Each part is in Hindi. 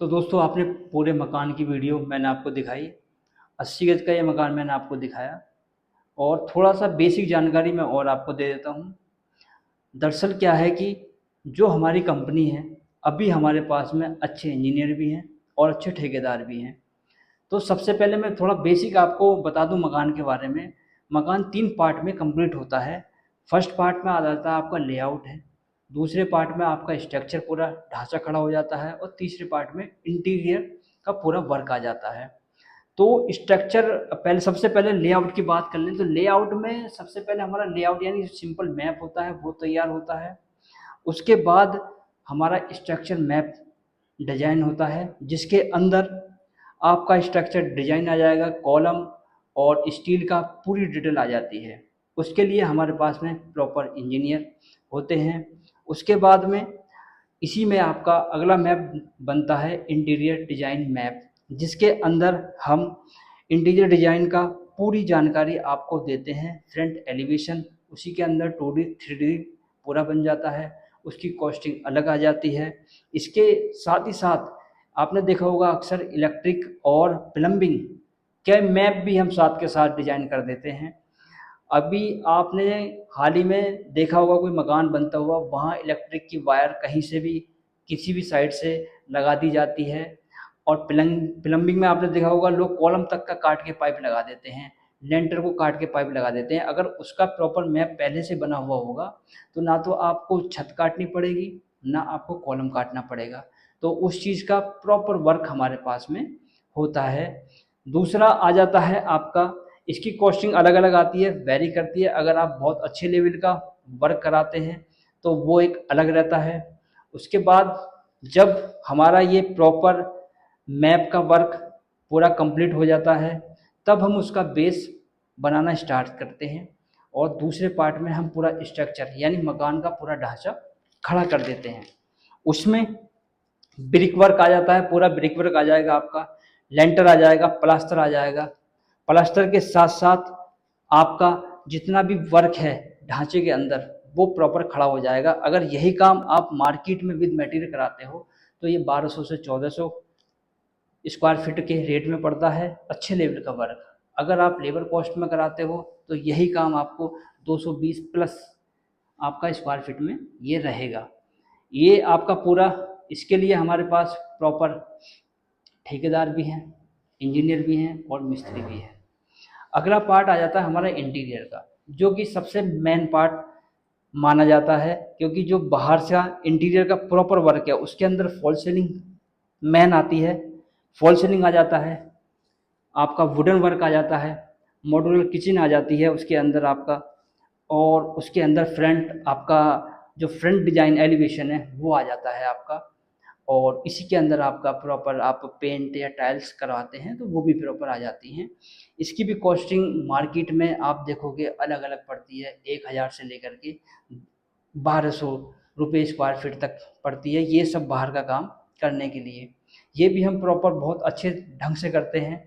तो दोस्तों आपने पूरे मकान की वीडियो मैंने आपको दिखाई। 80 गज का ये मकान मैंने आपको दिखाया और थोड़ा-सा बेसिक जानकारी मैं और आपको दे देता हूँ। दरअसल क्या है कि जो हमारी कंपनी है, अभी हमारे पास में अच्छे इंजीनियर भी हैं और अच्छे ठेकेदार भी हैं। तो सबसे पहले मैं थोड़ा बेसिक आपको बता दूं मकान के बारे में। मकान 3 पार्ट में कंप्लीट होता है। फर्स्ट पार्ट में आ जाता है आपका लेआउट है, दूसरे पार्ट में आपका स्ट्रक्चर पूरा ढांचा खड़ा हो जाता है और तीसरे पार्ट में इंटीरियर का पूरा वर्क आ जाता है। तो स्ट्रक्चर पहले सबसे पहले लेआउट की बात कर लें तो लेआउट में सबसे पहले हमारा लेआउट यानी सिंपल मैप होता है वो तैयार होता है। उसके बाद हमारा स्ट्रक्चर मैप डिजाइन होता है जिसके अंदर आपका स्ट्रक्चर डिजाइन आ जाएगा, कॉलम और स्टील का पूरी डिटेल आ जाती है। उसके लिए हमारे पास में प्रॉपर इंजीनियर होते हैं। उसके बाद में इसी में आपका अगला मैप बनता है इंटीरियर डिजाइन मैप, जिसके अंदर हम इंटीरियर डिजाइन का पूरी जानकारी आपको देते हैं। फ्रंट एलिवेशन उसी के अंदर 2D 3D पूरा बन जाता है, उसकी कॉस्टिंग अलग आ जाती है। इसके साथ ही साथ आपने देखा होगा अक्सर इलेक्ट्रिक और प्लम्बिंग के मैप भी हम साथ के साथ डिजाइन कर देते हैं। अभी आपने हाल ही में देखा होगा कोई मकान बनता हुआ, वहाँ इलेक्ट्रिक की वायर कहीं से भी किसी भी साइड से लगा दी जाती है। और प्लम्बिंग में आपने देखा होगा लोग कॉलम तक का काट के पाइप लगा देते हैं, लेंटर को काट के पाइप लगा देते हैं। अगर उसका प्रॉपर मैप पहले से बना हुआ होगा तो ना तो आपको छत काटनी पड़ेगी, ना आपको कॉलम काटना पड़ेगा। तो उस चीज़ का प्रॉपर वर्क हमारे पास में होता है। दूसरा आ जाता है आपका, इसकी कॉस्टिंग अलग अलग आती है, वेरी करती है। अगर आप बहुत अच्छे लेवल का वर्क कराते हैं तो वो एक अलग रहता है। उसके बाद जब हमारा ये प्रॉपर मैप का वर्क पूरा कंप्लीट हो जाता है तब हम उसका बेस बनाना स्टार्ट करते हैं और दूसरे पार्ट में हम पूरा स्ट्रक्चर यानी मकान का पूरा ढांचा खड़ा कर देते हैं। उसमें ब्रिक वर्क आ जाता है, पूरा ब्रिक वर्क आ जाएगा आपका, लेंटर आ जाएगा, प्लास्टर आ जाएगा। प्लास्टर के साथ साथ आपका जितना भी वर्क है ढांचे के अंदर वो प्रॉपर खड़ा हो जाएगा। अगर यही काम आप मार्केट में विद मटेरियल कराते हो तो ये 1200 से 1400 स्क्वायर फीट के रेट में पड़ता है अच्छे लेवल का वर्क। अगर आप लेबर कॉस्ट में कराते हो तो यही काम आपको 220 प्लस आपका स्क्वायर फीट में ये रहेगा। ये आपका पूरा, इसके लिए हमारे पास प्रॉपर ठेकेदार भी हैं, इंजीनियर भी हैं और मिस्त्री भी हैं। अगला पार्ट आ जाता है हमारा इंटीरियर का, जो कि सबसे मेन पार्ट माना जाता है, क्योंकि जो बाहर से इंटीरियर का प्रॉपर वर्क है उसके अंदर फॉल सीलिंग मेन आती है। फॉल सीलिंग आ जाता है, आपका वुडन वर्क आ जाता है, मॉड्यूलर किचन आ जाती है उसके अंदर आपका, और उसके अंदर फ्रंट आपका जो फ्रंट डिजाइन एलिवेशन है वो आ जाता है आपका। और इसी के अंदर आपका प्रॉपर आप पेंट या टाइल्स करवाते हैं तो वो भी प्रॉपर आ जाती हैं। इसकी भी कॉस्टिंग मार्केट में आप देखोगे अलग अलग पड़ती है, 1000 से लेकर के 1200 रुपये स्क्वायर फीट तक पड़ती है, ये सब बाहर का काम करने के लिए। ये भी हम प्रॉपर बहुत अच्छे ढंग से करते हैं।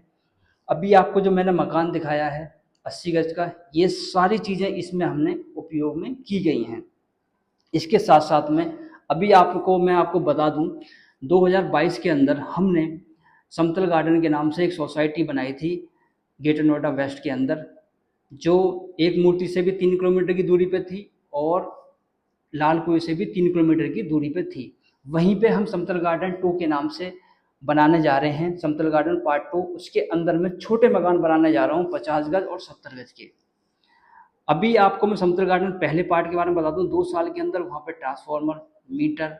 अभी आपको जो मैंने मकान दिखाया है 80 गज का, ये सारी चीज़ें इसमें हमने उपयोग में की गई हैं। इसके साथ साथ में अभी आपको मैं आपको बता दूं, 2022 के अंदर हमने समतल गार्डन के नाम से एक सोसाइटी बनाई थी ग्रेटर नोएडा वेस्ट के अंदर, जो एक मूर्ति से भी 3 किलोमीटर की दूरी पे थी और लाल कुएं से भी 3 किलोमीटर की दूरी पे थी। वहीं पे हम समतल गार्डन 2 के नाम से बनाने जा रहे हैं, समतल गार्डन पार्ट 2। उसके अंदर मैं छोटे मकान बनाने जा रहा हूँ 50 गज और 70 गज के। अभी आपको मैं समतल गार्डन पहले पार्ट के बारे में बता दूं, 2 साल के अंदर वहाँ पे ट्रांसफार्मर, मीटर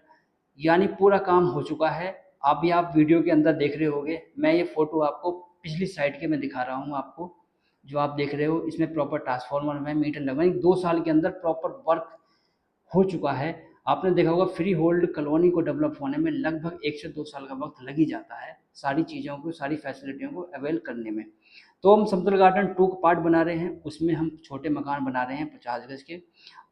यानी पूरा काम हो चुका है। अभी आप वीडियो के अंदर देख रहे होगे, मैं ये फोटो आपको पिछली साइड के मैं दिखा रहा हूँ आपको, जो आप देख रहे हो इसमें प्रॉपर ट्रांसफार्मर में मीटर लगवाएंगे। 2 साल के अंदर प्रॉपर वर्क हो चुका है। आपने देखा होगा फ्री होल्ड कॉलोनी को डेवलप होने में लगभग 1 से 2 साल का वक्त लग ही जाता है, सारी चीज़ों को, सारी फैसिलिटियों को अवेल करने में। तो हम समतल गार्डन 2 का पार्ट बना रहे हैं, उसमें हम छोटे मकान बना रहे हैं 50 गज के,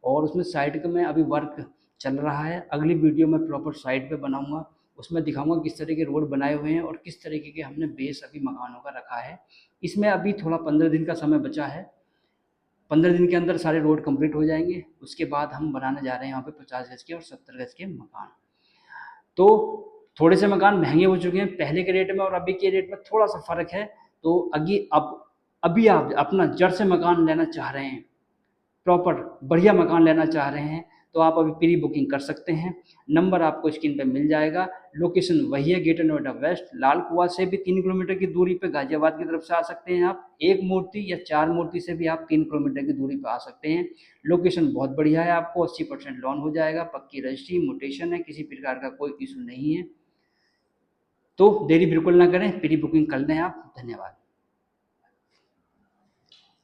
और उसमें साइड में अभी वर्क चल रहा है। अगली वीडियो में प्रॉपर साइड पे बनाऊंगा, उसमें दिखाऊंगा किस तरह के रोड बनाए हुए हैं और किस तरीके के हमने बेस अभी मकानों का रखा है। इसमें अभी थोड़ा 15 दिन का समय बचा है, 15 दिन के अंदर सारे रोड कंप्लीट हो जाएंगे। उसके बाद हम बनाने जा रहे हैं यहाँ पे 50 गज के और 70 गज के मकान। तो थोड़े से मकान महंगे हो चुके हैं पहले के रेट में और अभी के रेट में थोड़ा सा फ़र्क है। तो अभी आप अपना जड़ से मकान लेना चाह रहे हैं, प्रॉपर बढ़िया मकान लेना चाह रहे हैं, तो आप अभी प्री बुकिंग कर सकते हैं। नंबर आपको स्क्रीन पे मिल जाएगा। लोकेशन वही है, ग्रेटर नोएडा वेस्ट, लाल कुआं से भी 3 किलोमीटर की दूरी पे गाजियाबाद की तरफ से आ सकते हैं आप। एक मूर्ति या 4 मूर्ति से भी आप 3 किलोमीटर की दूरी पे आ सकते हैं। लोकेशन बहुत बढ़िया है, आपको 80% लोन हो जाएगा, पक्की रजिस्ट्री, म्यूटेशन है, किसी प्रकार का कोई इशू नहीं है। तो देरी बिल्कुल ना करें, प्री बुकिंग कर लें आप। धन्यवाद।